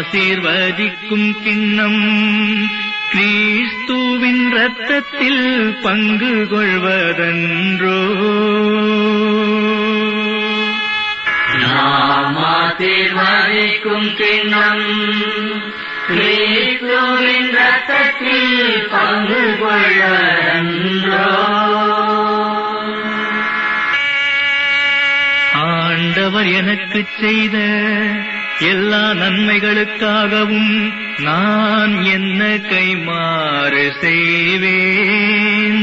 ஆசீர்வதிக்கும் கிண்ணம் கிறிஸ்துவின் இரத்தத்தில் பங்கு கொள்வதன்றோ. நாம் ஆசீர்வதிக்கும் கிண்ணம் கிறிஸ்துவின் இரத்தத்தில் பங்கு கொள்வதன்றோ. ஆண்டவர் எனக்குச் செய்த எல்லா நன்மைகளுக்காகவும் நான் என்ன கைமாறு செய்வேன்?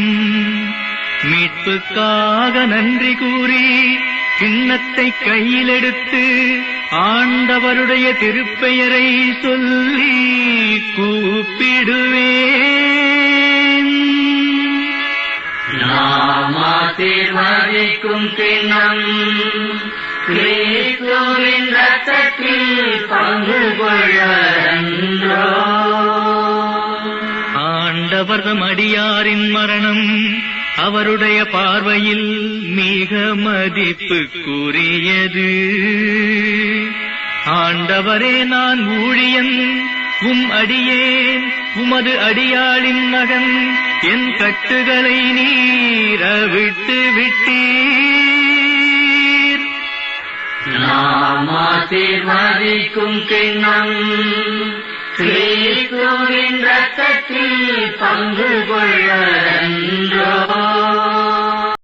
மீட்புக்காக நன்றி கூறி கிண்ணத்தை கையிலெடுத்து ஆண்டவருடைய திருப்பெயரை சொல்லி கூப்பிடுவேன். நாம் ஆசீர்வதிக்கும் கிண்ணம் கிறிஸ்துவின் இரத்தத்தில் பங்கு கொள்வதன்றோ. ஆண்டவர் தம் அடியாரின் மரணம் அவருடைய பார்வையில் மிக மதிப்புக்குரியது. ஆண்டவரே, நான் ஊழியன், உம் அடியேன், உமது அடியாளின் மகன். என் கட்டுகளை நீர் அவிழ்த்து விட்டீர். நாம் ஆசீர்வதிக்கும் கிண்ணம் கிறிஸ்துவின் இரத்தத்தில் பங்கு கொள்வதன்றோ.